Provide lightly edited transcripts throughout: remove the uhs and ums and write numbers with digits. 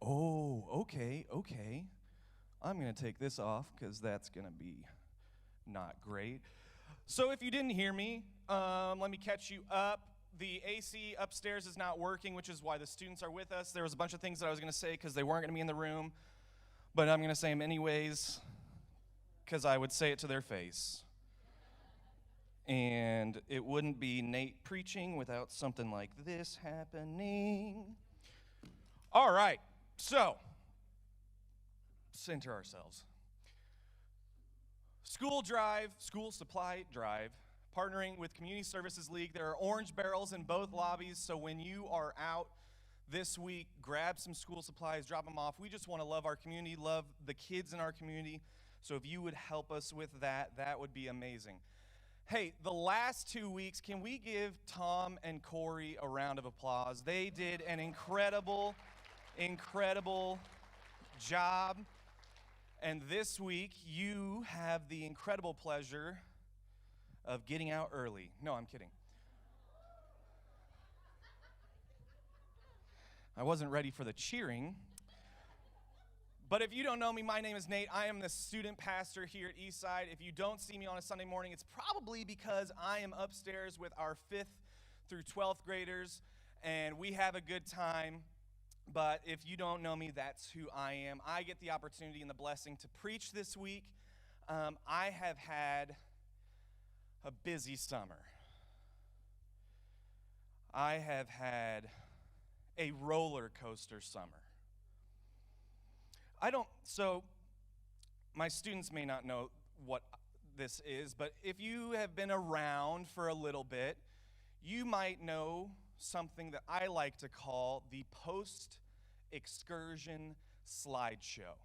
Okay. I'm going to take this off because that's going to be not great. So if you didn't hear me, let me catch you up. The AC upstairs is not working, which is why the students are with us. There was a bunch of things that I was going to say because they weren't going to be in the room, but I'm going to say them anyways because I would say it to their face. And it wouldn't be Nate preaching without something like this happening. All right, so center ourselves. School supply drive, partnering with Community Services League. There are orange barrels in both lobbies, so when you are out this week, grab some school supplies, drop them off. We just want to love our community, love the kids in our community. So if you would help us with that, that would be amazing. Hey, the last 2 weeks, can we give Tom and Corey a round of applause? They did an incredible job. And this week, you have the incredible pleasure of getting out early. No, I'm kidding. I wasn't ready for the cheering. But if you don't know me, my name is Nate. I am the student pastor here at Eastside. If you don't see me on a Sunday morning, it's probably because I am upstairs with our 5th through 12th graders, and we have a good time. But if you don't know me, that's who I am. I get the opportunity and the blessing to preach this week. I have had a busy summer. I have had a roller coaster summer. So my students may not know what this is, but if you have been around for a little bit, you might know something that I like to call the post-excursion slideshow.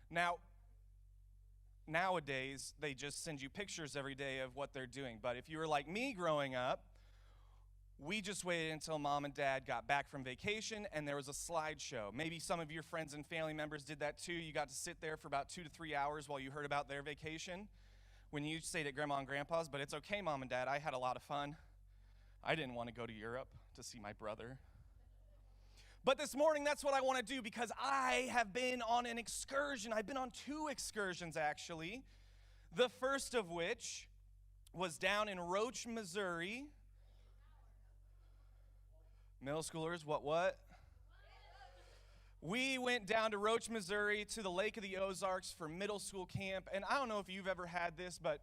Now, nowadays, they just send you pictures every day of what they're doing, but if you were like me growing up, we just waited until mom and dad got back from vacation and there was a slideshow. Maybe some of your friends and family members did that too. You got to sit there for about 2 to 3 hours while you heard about their vacation when you stayed at Grandma and Grandpa's, but it's okay, Mom and Dad. I had a lot of fun. I didn't want to go to Europe to see my brother. But this morning, that's what I want to do because I have been on an excursion. I've been on 2 excursions, actually. The first of which was down in Roach, Missouri. Middle schoolers, what? We went down to Roach, Missouri to the Lake of the Ozarks for middle school camp. And I don't know if you've ever had this, but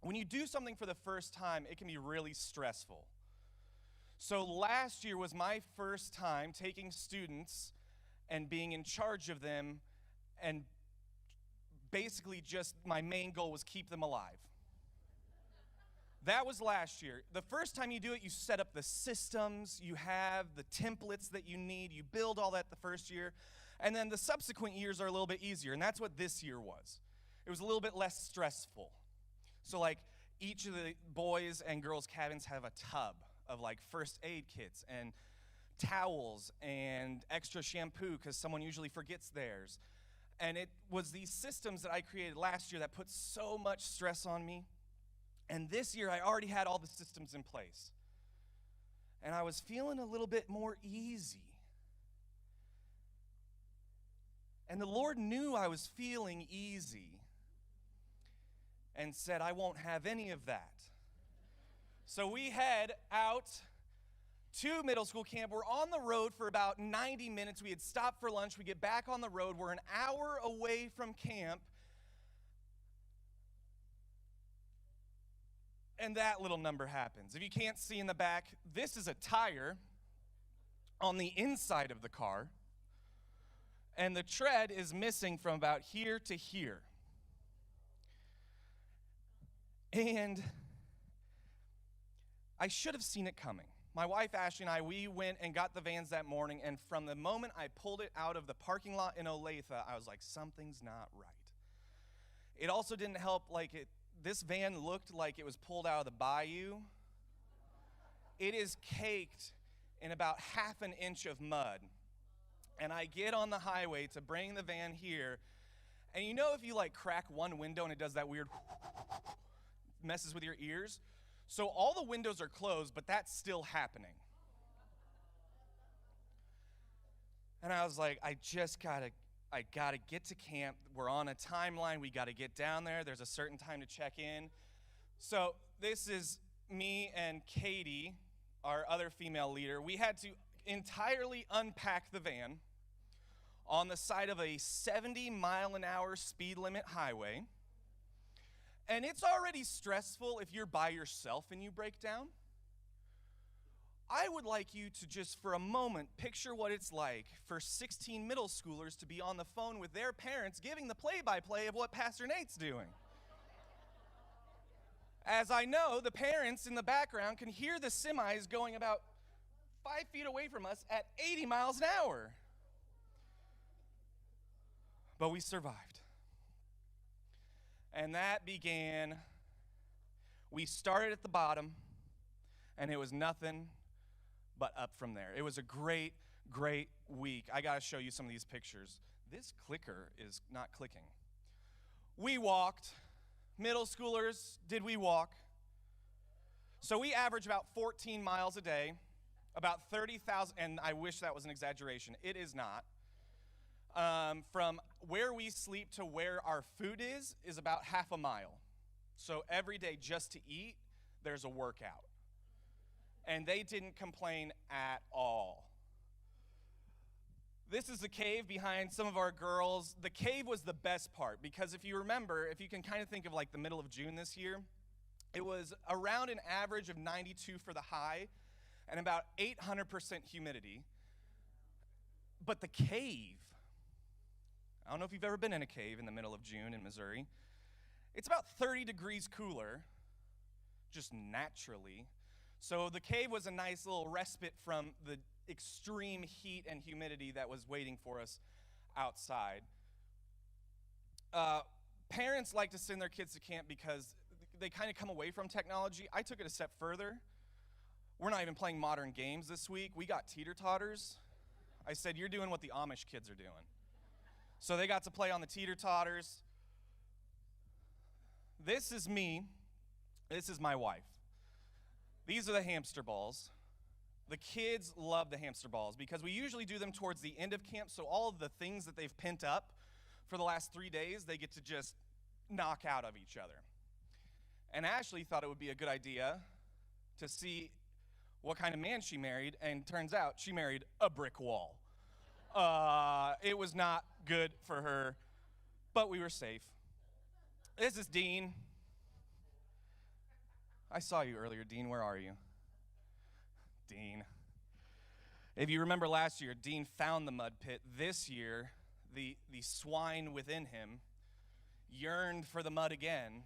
when you do something for the first time, it can be really stressful. So last year was my first time taking students and being in charge of them, and basically just my main goal was keep them alive. That was last year. The first time you do it, you set up the systems, you have the templates that you need, you build all that the first year, and then the subsequent years are a little bit easier, and that's what this year was. It was a little bit less stressful. So like each of the boys and girls cabins have a tub of like first aid kits and towels and extra shampoo because someone usually forgets theirs. And it was these systems that I created last year that put so much stress on me. And this year, I already had all the systems in place. And I was feeling a little bit more easy. And the Lord knew I was feeling easy and said, I won't have any of that. So we head out to middle school camp. We're on the road for about 90 minutes. We had stopped for lunch. We get back on the road. We're an hour away from camp. And that little number happens. If you can't see in the back, this is a tire on the inside of the car, and the tread is missing from about here to here. And I should have seen it coming. My wife, Ashley, and I, we went and got the vans that morning, and from the moment I pulled it out of the parking lot in Olathe, I was like, something's not right. It also didn't help, this van looked like it was pulled out of the bayou. It is caked in about half an inch of mud. And I get on the highway to bring the van here. And you know if you crack one window and it does that weird messes with your ears? So all the windows are closed, but that's still happening. And I was like, I gotta get to camp. We're on a timeline. We gotta get down there. There's a certain time to check in. So this is me and Katie, our other female leader. We had to entirely unpack the van on the side of a 70-mile-an-hour speed limit highway. And it's already stressful if you're by yourself and you break down. I would like you to just for a moment picture what it's like for 16 middle schoolers to be on the phone with their parents giving the play-by-play of what Pastor Nate's doing. As I know, the parents in the background can hear the semis going about 5 feet away from us at 80 miles an hour. But we survived. And that began, we started at the bottom, and it was nothing but up from there. It was a great, great week. I got to show you some of these pictures. This clicker is not clicking. We walked. Middle schoolers, did we walk? So we average about 14 miles a day, about 30,000, and I wish that was an exaggeration. It is not. From where we sleep to where our food is about half a mile. So every day just to eat, there's a workout. And they didn't complain at all. This is the cave behind some of our girls. The cave was the best part because if you remember, if you can kind of think of like the middle of June this year, it was around an average of 92 for the high and about 800% humidity. But the cave, I don't know if you've ever been in a cave in the middle of June in Missouri. It's about 30 degrees cooler, just naturally. So the cave was a nice little respite from the extreme heat and humidity that was waiting for us outside. Parents like to send their kids to camp because they kind of come away from technology. I took it a step further. We're not even playing modern games this week. We got teeter-totters. I said, you're doing what the Amish kids are doing. So they got to play on the teeter-totters. This is me. This is my wife. These are the hamster balls. The kids love the hamster balls because we usually do them towards the end of camp, so all of the things that they've pent up for the last 3 days, they get to just knock out of each other. And Ashley thought it would be a good idea to see what kind of man she married, and turns out she married a brick wall. It was not good for her, but we were safe. This is Dean. I saw you earlier, Dean. Where are you? Dean. If you remember last year, Dean found the mud pit. This year, the swine within him yearned for the mud again.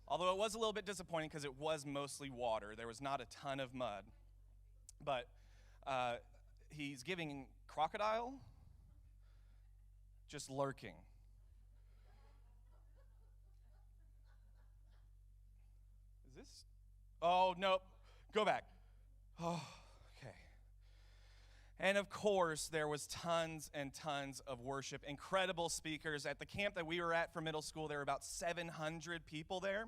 Although it was a little bit disappointing because it was mostly water. There was not a ton of mud. But he's giving crocodile, just lurking. Is this? Oh, nope. Go back. Oh, okay. And of course, there was tons and tons of worship. Incredible speakers. At the camp that we were at for middle school, there were about 700 people there.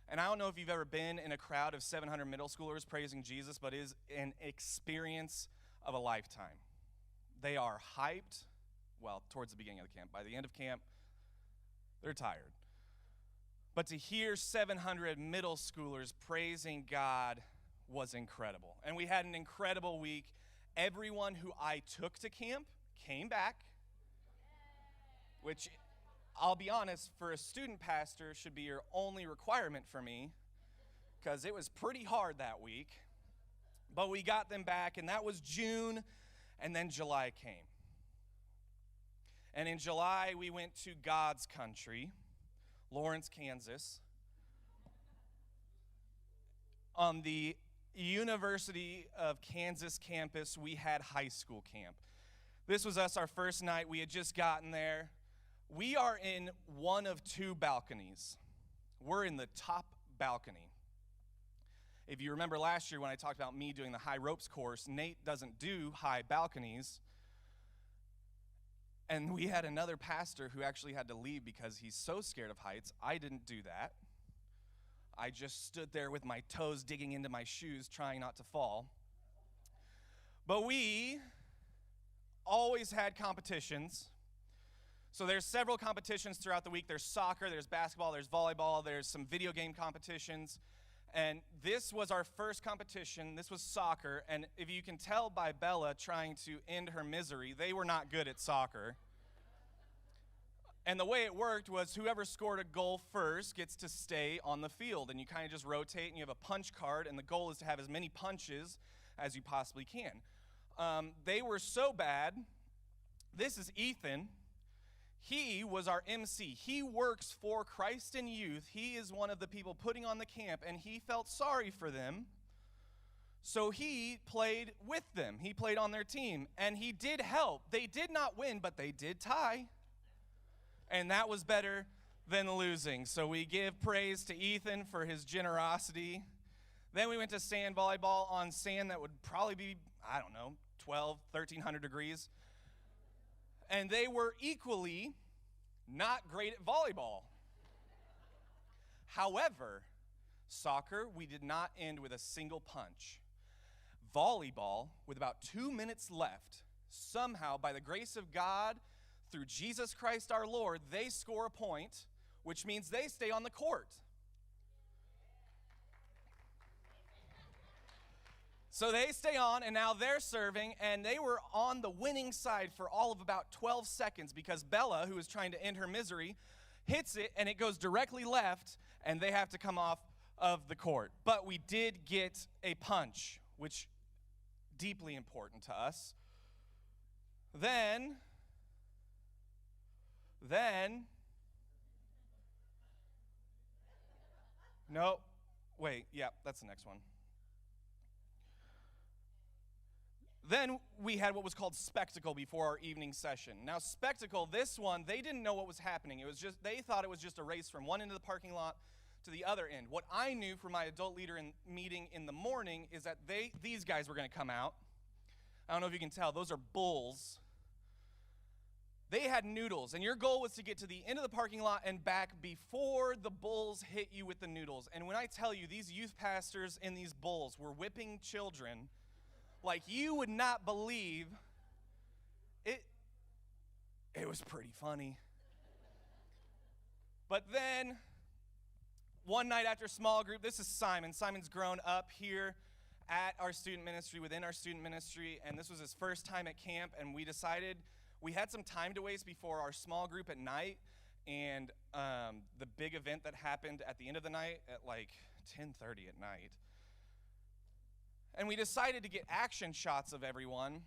And I don't know if you've ever been in a crowd of 700 middle schoolers praising Jesus, but it is an experience of a lifetime. They are hyped, well, towards the beginning of the camp. By the end of camp, they're tired. But to hear 700 middle schoolers praising God was incredible. And we had an incredible week. Everyone who I took to camp came back, which, I'll be honest, for a student pastor should be your only requirement for me, because it was pretty hard that week. But we got them back, and that was June, and then July came. And in July, we went to God's country, Lawrence, Kansas, on the University of Kansas campus. We had high school camp. This was us, our first night. We had just gotten there. We are in one of two balconies. We're in the top balcony. If you remember last year when I talked about me doing the high ropes course, Nate doesn't do high balconies. And we had another pastor who actually had to leave because he's so scared of heights. I didn't do that. I just stood there with my toes digging into my shoes, trying not to fall. But we always had competitions. So there's several competitions throughout the week. There's soccer, there's basketball, there's volleyball, there's some video game competitions. And this was our first competition. This was soccer. And if you can tell by Bella trying to end her misery, they were not good at soccer. And the way it worked was whoever scored a goal first gets to stay on the field. And you kind of just rotate, and you have a punch card, and the goal is to have as many punches as you possibly can. They were so bad. This is Ethan. He was our MC. He works for Christ in Youth. He is one of the people putting on the camp, and he felt sorry for them. So he played with them. He played on their team, and he did help. They did not win, but they did tie. And that was better than losing. So we give praise to Ethan for his generosity. Then we went to sand volleyball on sand that would probably be, 1,300 degrees. And they were equally not great at volleyball. However, soccer, we did not end with a single punch. Volleyball, with about 2 minutes left, somehow, by the grace of God, through Jesus Christ our Lord, they score a point, which means they stay on the court. So they stay on, and now they're serving, and they were on the winning side for all of about 12 seconds because Bella, who was trying to end her misery, hits it, and it goes directly left, and they have to come off of the court. But we did get a punch, which deeply important to us. Then, no, wait, yeah, that's the next one. Then we had what was called spectacle before our evening session. Now spectacle, this one, they didn't know what was happening. They thought it was just a race from one end of the parking lot to the other end. What I knew from my adult leader meeting in the morning is that these guys were going to come out. I don't know if you can tell, those are bulls. They had noodles, and your goal was to get to the end of the parking lot and back before the bulls hit you with the noodles. And when I tell you, these youth pastors in these bulls were whipping children like you would not believe. It was pretty funny. But then, one night after small group, this is Simon. Simon's grown up here at our student ministry, within our student ministry, and this was his first time at camp, and we decided we had some time to waste before our small group at night and the big event that happened at the end of the night at like 10:30 at night. And we decided to get action shots of everyone,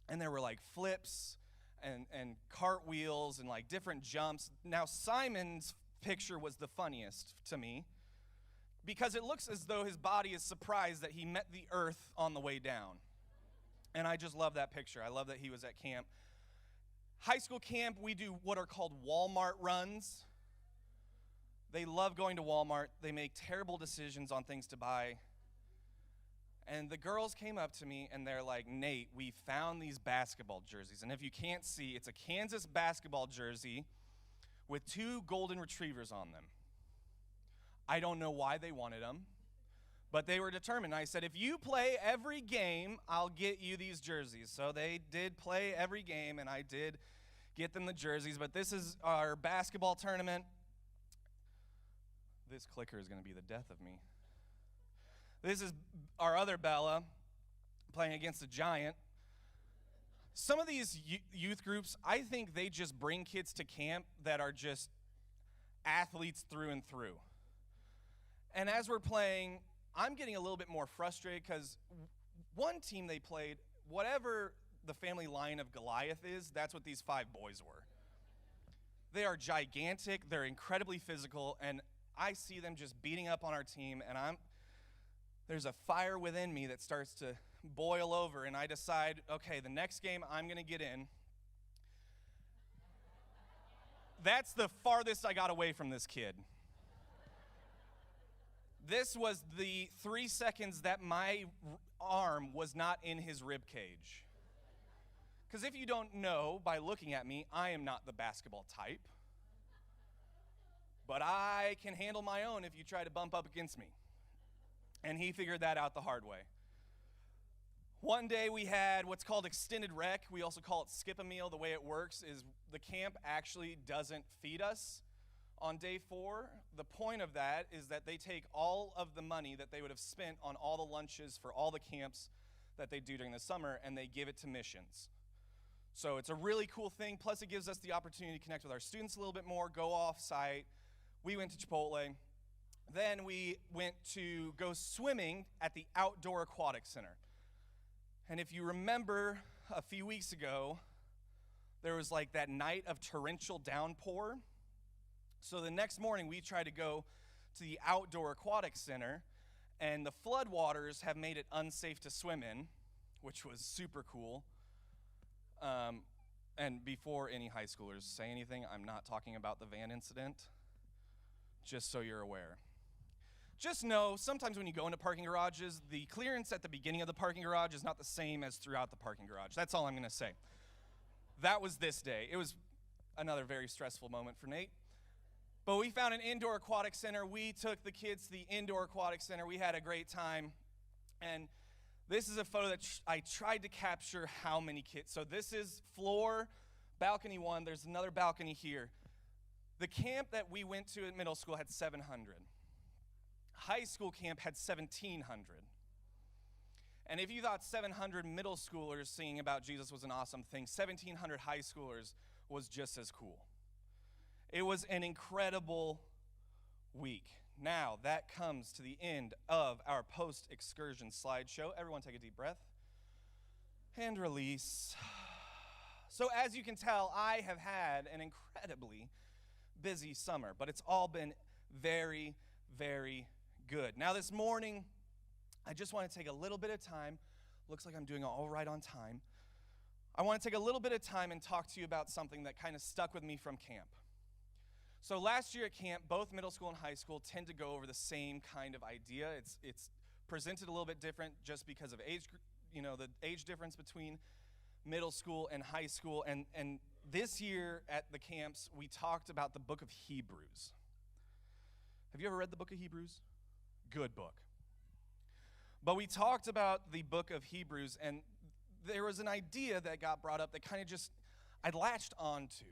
and there were like flips and cartwheels and like different jumps. Now Simon's picture was the funniest to me because it looks as though his body is surprised that he met the earth on the way down. And I just love that picture. I love that he was at camp. High school camp, we do what are called Walmart runs. They love going to Walmart. They make terrible decisions on things to buy. And the girls came up to me and they're like, Nate, we found these basketball jerseys. And if you can't see, it's a Kansas basketball jersey with 2 golden retrievers on them. I don't know why they wanted them, but they were determined. I said, if you play every game, I'll get you these jerseys. So they did play every game, and I did get them the jerseys. But this is our basketball tournament. This clicker is going to be the death of me. This is our other Bella playing against a giant. Some of these youth groups, I think they just bring kids to camp that are just athletes through and through. And as we're playing, I'm getting a little bit more frustrated because one team they played, whatever the family line of Goliath is, that's what these 5 boys were. They are gigantic, they're incredibly physical, and I see them just beating up on our team, and there's a fire within me that starts to boil over, and I decide, okay, the next game I'm going to get in. That's the farthest I got away from this kid. This was the 3 seconds that my arm was not in his rib cage. Because if you don't know by looking at me, I am not the basketball type. But I can handle my own if you try to bump up against me. And he figured that out the hard way. One day we had what's called extended rec. We also call it skip a meal. The way it works is the camp actually doesn't feed us on day 4. The point of that is that they take all of the money that they would have spent on all the lunches for all the camps that they do during the summer, and they give it to missions. So it's a really cool thing. Plus, it gives us the opportunity to connect with our students a little bit more, go off-site. We went to Chipotle. Then we went to go swimming at the Outdoor Aquatic Center. And if you remember a few weeks ago, there was like that night of torrential downpour. So the next morning, we tried to go to the Outdoor Aquatic Center, and the floodwaters have made it unsafe to swim in, which was super cool. And before any high schoolers say anything, I'm not talking about the van incident, just so you're aware. Just know, sometimes when you go into parking garages, the clearance at the beginning of the parking garage is not the same as throughout the parking garage. That's all I'm going to say. That was this day. It was another very stressful moment for Nate. But we found an indoor aquatic center. We took the kids to the indoor aquatic center. We had a great time. And this is a photo that I tried to capture how many kids. So this is floor, balcony 1. There's another balcony here. The camp that we went to at middle school had 700. High school camp had 1,700. And if you thought 700 middle schoolers singing about Jesus was an awesome thing, 1,700 high schoolers was just as cool. It was an incredible week. Now, that comes to the end of our post-excursion slideshow. Everyone take a deep breath and release. So as you can tell, I have had an incredibly busy summer, but it's all been very, very good. Now this morning, I just want to take a little bit of time. Looks like I'm doing all right on time. I want to take a little bit of time and talk to you about something that kind of stuck with me from camp. So last year at camp, both middle school and high school tend to go over the same kind of idea. It's presented a little bit different just because of age, the age difference between middle school and high school. And this year at the camps, we talked about the book of Hebrews. Have you ever read the book of Hebrews? Good book. But we talked about the book of Hebrews, and there was an idea that got brought up that kind of I latched onto.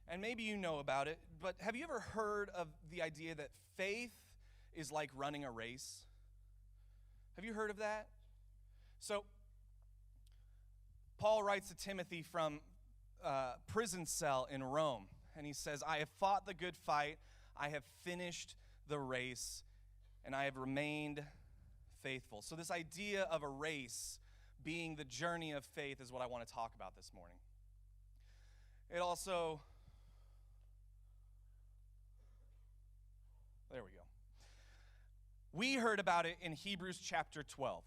And maybe you know about it, but have you ever heard of the idea that faith is like running a race? Have you heard of that? So, Paul writes to Timothy from prison cell in Rome, and he says, I have fought the good fight, I have finished the race, and I have remained faithful. So this idea of a race being the journey of faith is what I want to talk about this morning. It also, there we go. We heard about it in Hebrews chapter 12,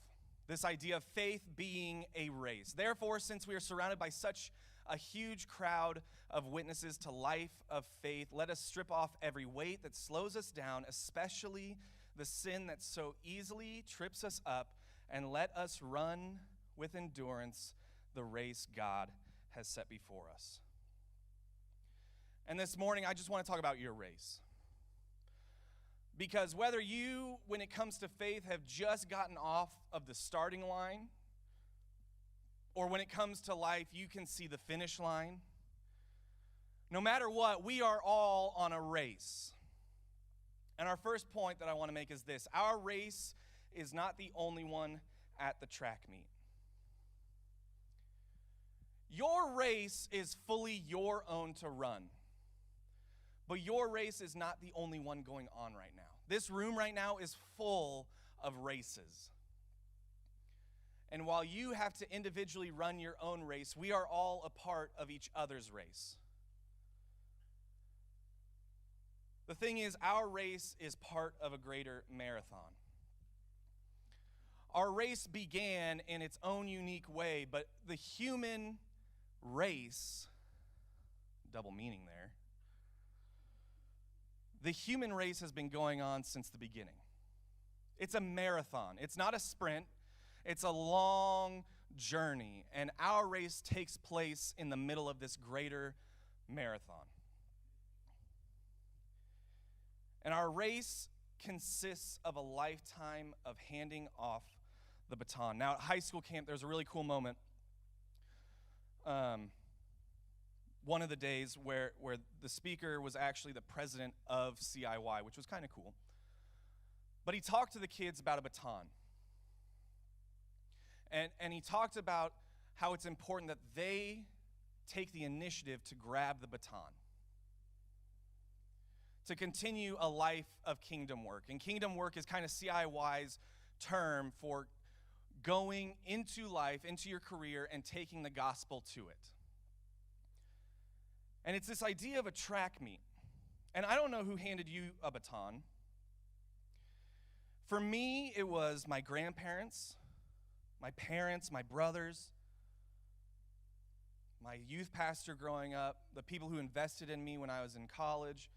this idea of faith being a race. Therefore, since we are surrounded by such a huge crowd of witnesses to life of faith, let us strip off every weight that slows us down, especially the sin that so easily trips us up, and let us run with endurance the race God has set before us. And this morning, I just want to talk about your race. Because whether you, when it comes to faith, have just gotten off of the starting line, or when it comes to life, you can see the finish line. No matter what, we are all on a race. And our first point that I want to make is this: our race is not the only one at the track meet. Your race is fully your own to run. But your race is not the only one going on right now. This room right now is full of races. And while you have to individually run your own race, we are all a part of each other's race. The thing is, our race is part of a greater marathon. Our race began in its own unique way, but the human race, double meaning there, the human race has been going on since the beginning. It's a marathon. It's not a sprint. It's a long journey, and our race takes place in the middle of this greater marathon. And our race consists of a lifetime of handing off the baton. Now, at high school camp, there's a really cool moment. One of the days where the speaker was actually the president of CIY, which was kind of cool. But he talked to the kids about a baton. And he talked about how it's important that they take the initiative to grab the baton, to continue a life of kingdom work. And kingdom work is kind of CIY's term for going into life, into your career, and taking the gospel to it. And it's this idea of a track meet. And I don't know who handed you a baton. For me, it was my grandparents, my parents, my brothers, my youth pastor growing up, the people who invested in me when I was in college,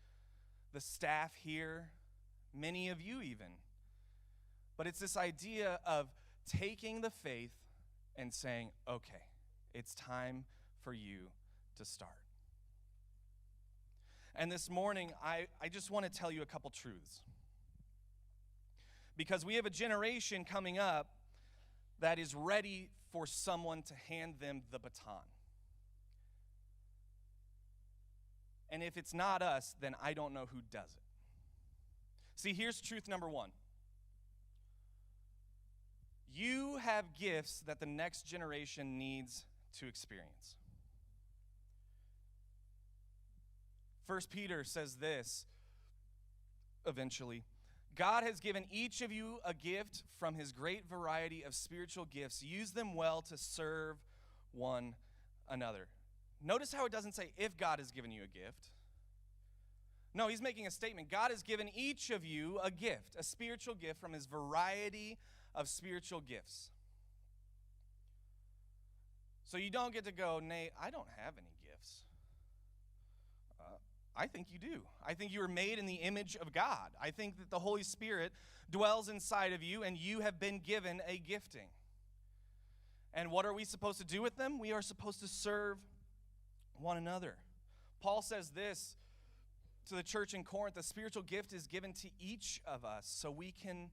the staff here, many of you even. But it's this idea of taking the faith and saying, okay, it's time for you to start. And this morning, I just want to tell you a couple truths. Because we have a generation coming up that is ready for someone to hand them the baton. And if it's not us, then I don't know who does it. See, here's truth number one. You have gifts that the next generation needs to experience. 1 Peter says this, eventually. God has given each of you a gift from his great variety of spiritual gifts. Use them well to serve one another. Notice how it doesn't say if God has given you a gift. No, he's making a statement. God has given each of you a gift, a spiritual gift from his variety of spiritual gifts. So you don't get to go, Nate, I don't have any gifts. I think you do. I think you were made in the image of God. I think that the Holy Spirit dwells inside of you, and you have been given a gifting. And what are we supposed to do with them? We are supposed to serve one another. Paul says this to the church in Corinth: the spiritual gift is given to each of us so we can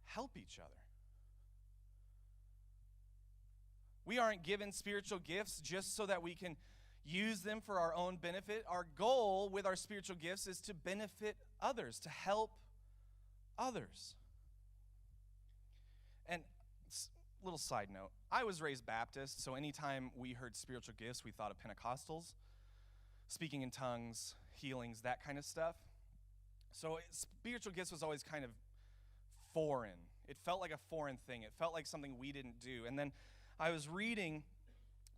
help each other. We aren't given spiritual gifts just so that we can use them for our own benefit. Our goal with our spiritual gifts is to benefit others, to help others. And little side note, I was raised Baptist, so anytime we heard spiritual gifts, we thought of Pentecostals, speaking in tongues, healings, that kind of stuff. So spiritual gifts was always kind of foreign. It felt like a foreign thing. It felt like something we didn't do. And then I was reading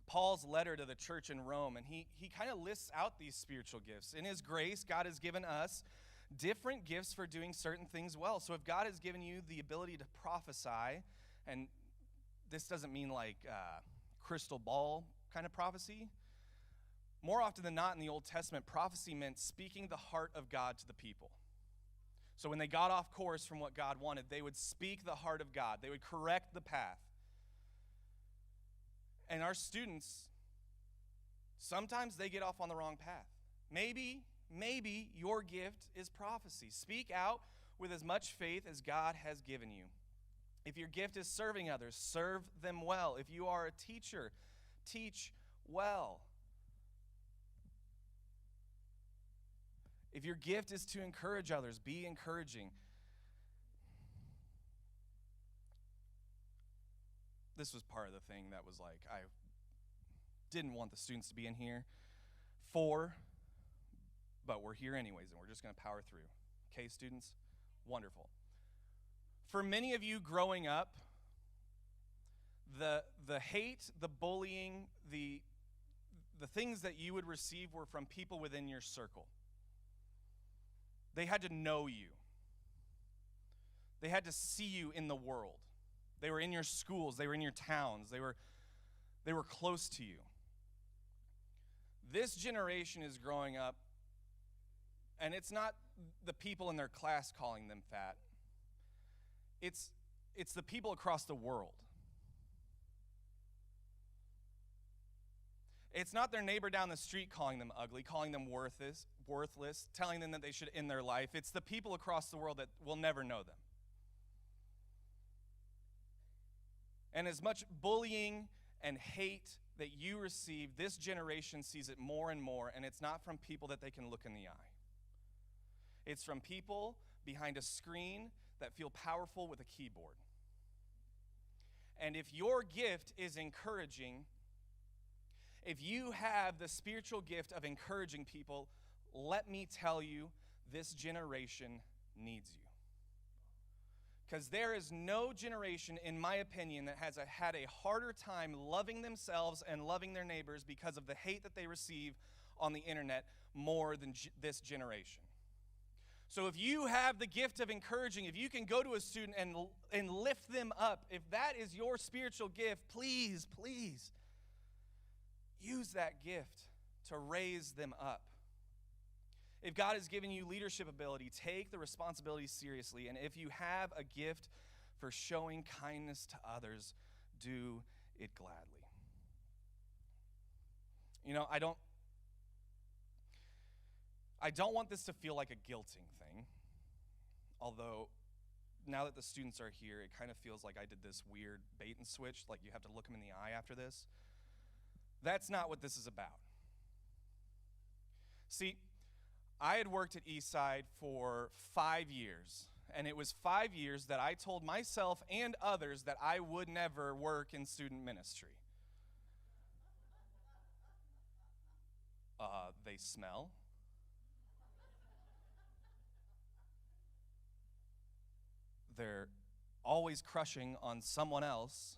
Paul's letter to the church in Rome, and he kind of lists out these spiritual gifts. In his grace, God has given us different gifts for doing certain things well. So if God has given you the ability to prophesy, and this doesn't mean like crystal ball kind of prophecy. More often than not in the Old Testament, prophecy meant speaking the heart of God to the people. So when they got off course from what God wanted, they would speak the heart of God. They would correct the path. And our students, sometimes they get off on the wrong path. Maybe your gift is prophecy. Speak out with as much faith as God has given you. If your gift is serving others, serve them well. If you are a teacher, teach well. If your gift is to encourage others, be encouraging. This was part of the thing that was like, I didn't want the students to be in here but we're here anyways, and we're just going to power through. Okay, students? Wonderful. For many of you growing up, the hate, the bullying, the things that you would receive were from people within your circle. They had to know you. They had to see you in the world. They were in your schools. They were in your towns. They were close to you. This generation is growing up, and it's not the people in their class calling them fat. It's the people across the world. It's not their neighbor down the street calling them ugly, calling them worthless, telling them that they should end their life. It's the people across the world that will never know them. And as much bullying and hate that you receive, this generation sees it more and more, and it's not from people that they can look in the eye. It's from people behind a screen that feel powerful with a keyboard. And if your gift is encouraging, if you have the spiritual gift of encouraging people, let me tell you, this generation needs you. Because there is no generation, in my opinion, that has had a harder time loving themselves and loving their neighbors because of the hate that they receive on the internet more than this generation. So if you have the gift of encouraging, if you can go to a student and lift them up, if that is your spiritual gift, please, please use that gift to raise them up. If God has given you leadership ability, take the responsibility seriously. And if you have a gift for showing kindness to others, do it gladly. You know, I don't want this to feel like a guilting thing. Although, now that the students are here, it kind of feels like I did this weird bait and switch, like you have to look them in the eye after this. That's not what this is about. See, I had worked at Eastside for 5 years, and it was 5 years that I told myself and others that I would never work in student ministry. They smell. They're always crushing on someone else.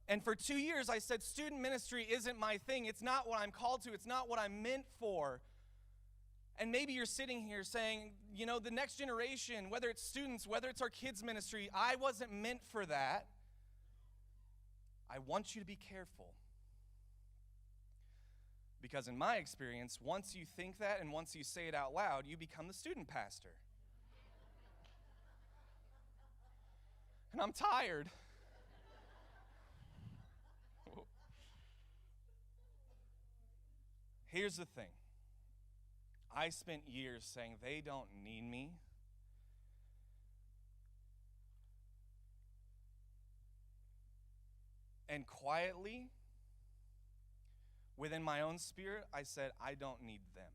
And for 2 years, I said, student ministry isn't my thing. It's not what I'm called to. It's not what I'm meant for. And maybe you're sitting here saying, you know, the next generation, whether it's students, whether it's our kids' ministry, I wasn't meant for that. I want you to be careful. Because in my experience, once you think that and once you say it out loud, you become the student pastor. And I'm tired. Here's the thing. I spent years saying they don't need me. And quietly, within my own spirit, I said, I don't need them.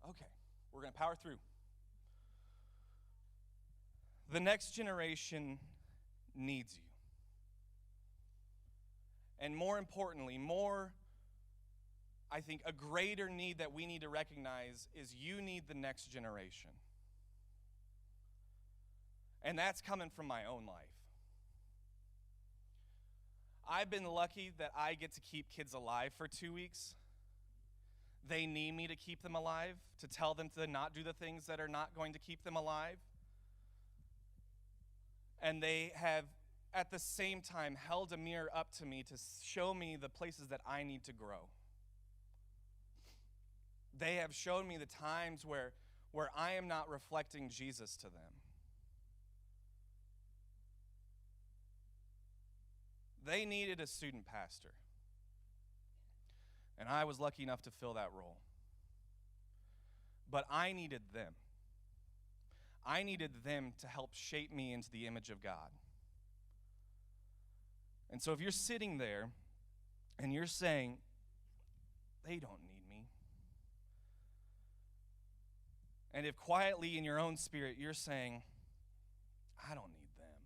Okay, we're going to power through. The next generation needs you. And more importantly, I think a greater need that we need to recognize is you need the next generation. And that's coming from my own life. I've been lucky that I get to keep kids alive for 2 weeks. They need me to keep them alive, to tell them to not do the things that are not going to keep them alive. And they have, at the same time, held a mirror up to me to show me the places that I need to grow. They have shown me the times where I am not reflecting Jesus to them. They needed a student pastor. And I was lucky enough to fill that role. But I needed them. I needed them to help shape me into the image of God. And so if you're sitting there and you're saying, they don't need me. And if quietly in your own spirit you're saying, I don't need them.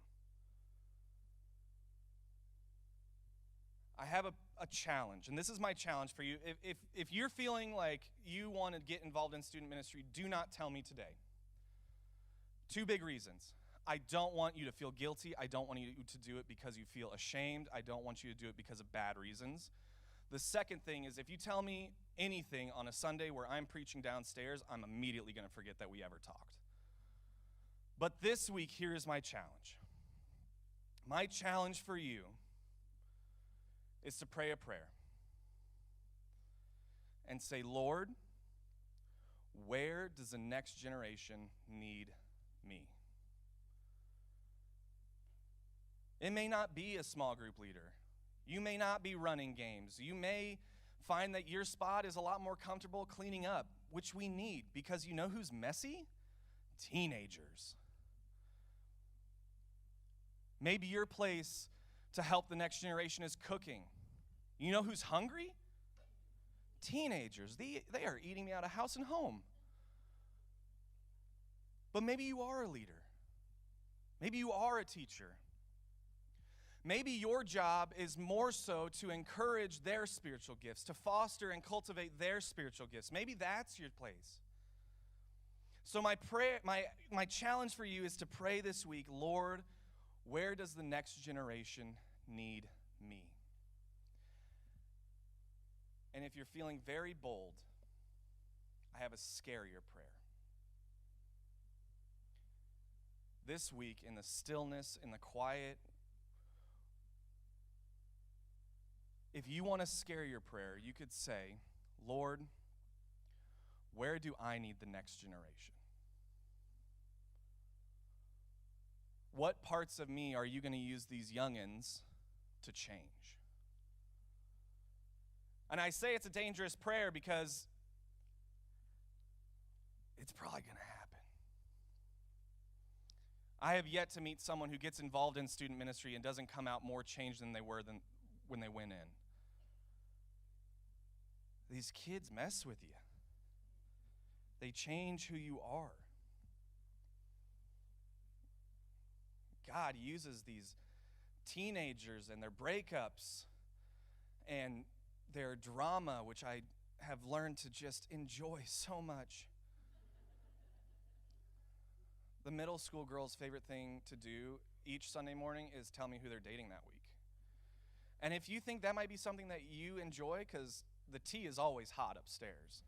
I have a challenge, and this is my challenge for you. If you're feeling like you want to get involved in student ministry, do not tell me today. 2 big reasons. I don't want you to feel guilty. I don't want you to do it because you feel ashamed. I don't want you to do it because of bad reasons. The second thing is, if you tell me anything on a Sunday where I'm preaching downstairs, I'm immediately going to forget that we ever talked. But this week, here is my challenge. My challenge for you is to pray a prayer and say, Lord, where does the next generation need me? It may not be a small group leader. You may not be running games. You may find that your spot is a lot more comfortable cleaning up, which we need, because you know who's messy? Teenagers. Maybe your place to help the next generation is cooking. You know who's hungry? Teenagers. They are eating me out of house and home. But maybe you are a leader. Maybe you are a teacher. Maybe your job is more so to encourage their spiritual gifts, to foster and cultivate their spiritual gifts. Maybe that's your place. So my prayer, my challenge for you is to pray this week, Lord, where does the next generation need me? And if you're feeling very bold, I have a scarier prayer. This week, in the stillness, in the quiet, if you want to scare your prayer, you could say, Lord, where do I need the next generation? What parts of me are you going to use these youngins to change? And I say it's a dangerous prayer because it's probably going to happen. I have yet to meet someone who gets involved in student ministry and doesn't come out more changed than they were when they went in. These kids mess with you. They change who you are. God uses these teenagers and their breakups and their drama, which I have learned to just enjoy so much. The middle school girl's favorite thing to do each Sunday morning is tell me who they're dating that week. And if you think that might be something that you enjoy, because the tea is always hot upstairs.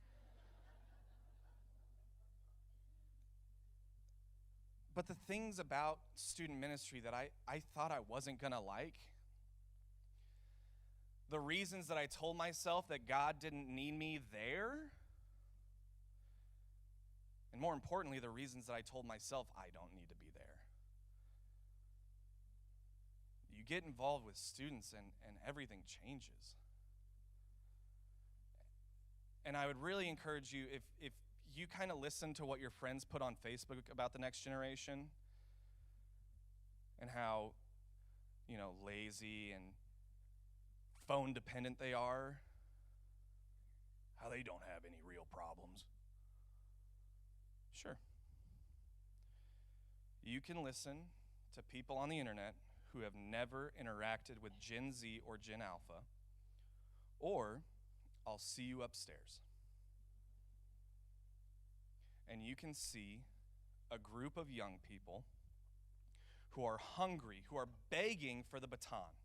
But the things about student ministry that I thought I wasn't going to like, the reasons that I told myself that God didn't need me there, and more importantly, the reasons that I told myself I don't need to be there. You get involved with students and everything changes. And I would really encourage you, if you kind of listen to what your friends put on Facebook about the next generation and how, lazy and phone dependent they are, how they don't have any real problems. Sure. You can listen to people on the internet who have never interacted with Gen Z or Gen Alpha, or I'll see you upstairs. And you can see a group of young people who are hungry, who are begging for the baton,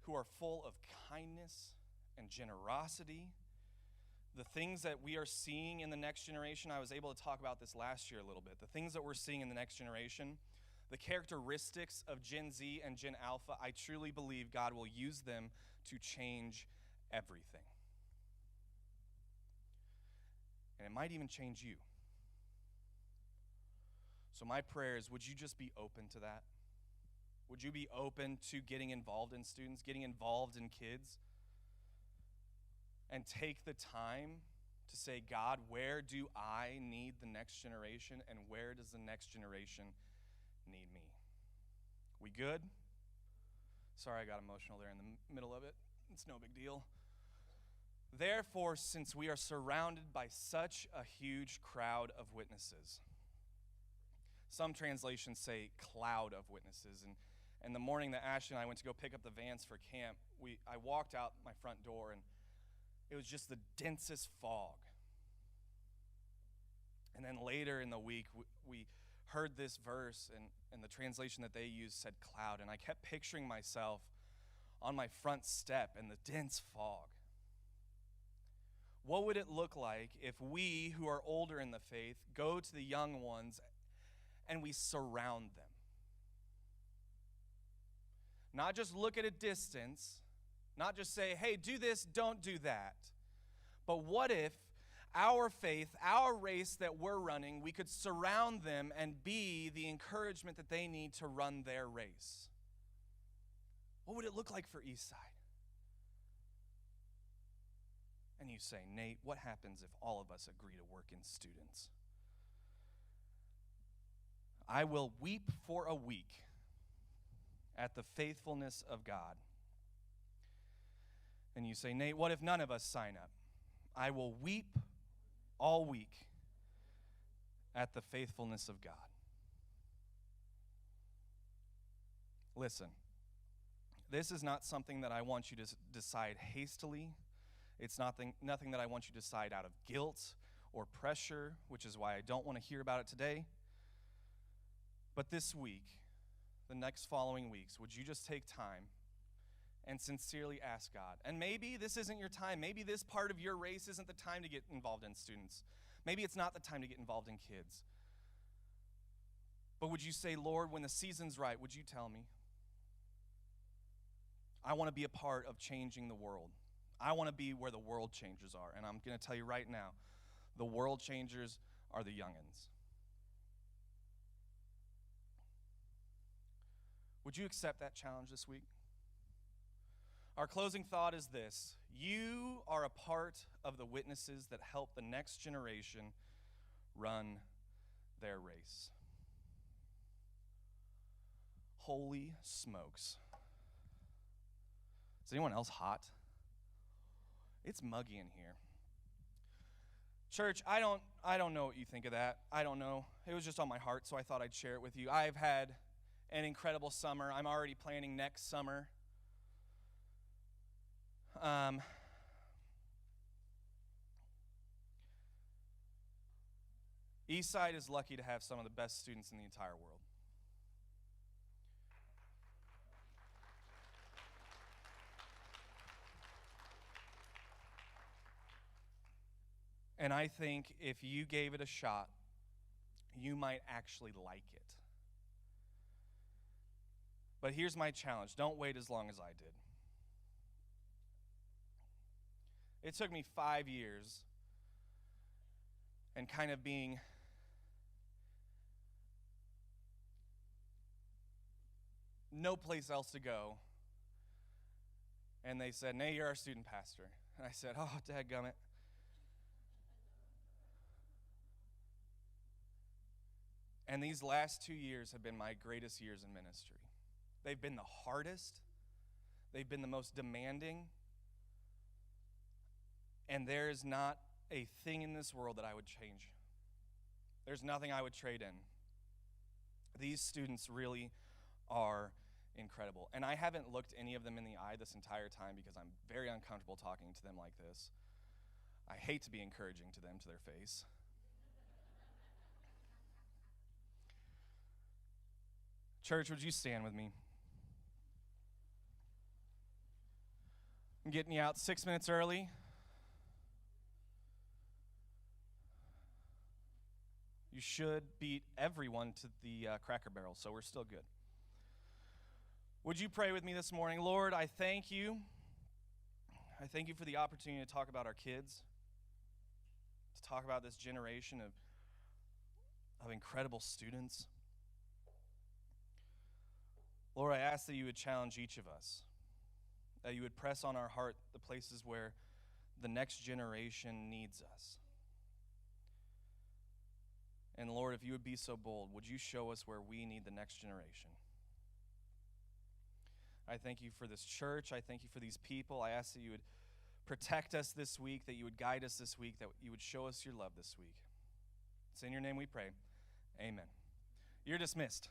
who are full of kindness and generosity. The things that we are seeing in the next generation, I was able to talk about this last year a little bit. The things that we're seeing in the next generation, the characteristics of Gen Z and Gen Alpha, I truly believe God will use them to change everything. And it might even change you. So my prayer is, would you just be open to that? Would you be open to getting involved in students, getting involved in kids? And take the time to say, God, where do I need the next generation, and where does the next generation need me? We good? Sorry, I got emotional there in the middle of it. It's no big deal. Therefore, since we are surrounded by such a huge crowd of witnesses, some translations say cloud of witnesses, and the morning that Ashley and I went to go pick up the vans for camp, I walked out my front door, and it was just the densest fog. And then later in the week, we heard this verse, and the translation that they used said cloud, and I kept picturing myself on my front step in the dense fog. What would it look like if we, who are older in the faith, go to the young ones and we surround them? Not just look at a distance, not just say, hey, do this, don't do that. But what if our faith, our race that we're running, we could surround them and be the encouragement that they need to run their race. What would it look like for Eastside? And you say, Nate, what happens if all of us agree to work in students? I will weep for a week at the faithfulness of God. And you say, Nate, what if none of us sign up? I will weep all week at the faithfulness of God. Listen, this is not something that I want you to decide hastily. It's nothing that I want you to decide out of guilt or pressure, which is why I don't want to hear about it today. But this week, the next following weeks, would you just take time and sincerely ask God? And maybe this isn't your time. Maybe this part of your race isn't the time to get involved in students. Maybe it's not the time to get involved in kids. But would you say, Lord, when the season's right, would you tell me? I want to be a part of changing the world. I want to be where the world changers are. And I'm going to tell you right now, the world changers are the youngins. Would you accept that challenge this week? Our closing thought is this: you are a part of the witnesses that help the next generation run their race. Holy smokes. Is anyone else hot? It's muggy in here. Church, I don't know what you think of that. I don't know. It was just on my heart, so I thought I'd share it with you. I've had an incredible summer. I'm already planning next summer. Eastside is lucky to have some of the best students in the entire world. And I think if you gave it a shot, you might actually like it. But here's my challenge. Don't wait as long as I did. It took me 5 years and kind of being no place else to go. And they said, Nate, you're our student pastor. And I said, oh, dadgummit. And these last 2 years have been my greatest years in ministry. They've been the hardest. They've been the most demanding. And there is not a thing in this world that I would change. There's nothing I would trade in. These students really are incredible. And I haven't looked any of them in the eye this entire time because I'm very uncomfortable talking to them like this. I hate to be encouraging to them to their face. Church, would you stand with me? I'm getting you out 6 minutes early. You should beat everyone to the Cracker Barrel, so we're still good. Would you pray with me this morning? Lord, I thank you. I thank you for the opportunity to talk about our kids, to talk about this generation of incredible students. Lord, I ask that you would challenge each of us, that you would press on our heart the places where the next generation needs us. And Lord, if you would be so bold, would you show us where we need the next generation? I thank you for this church. I thank you for these people. I ask that you would protect us this week, that you would guide us this week, that you would show us your love this week. It's in your name we pray. Amen. You're dismissed.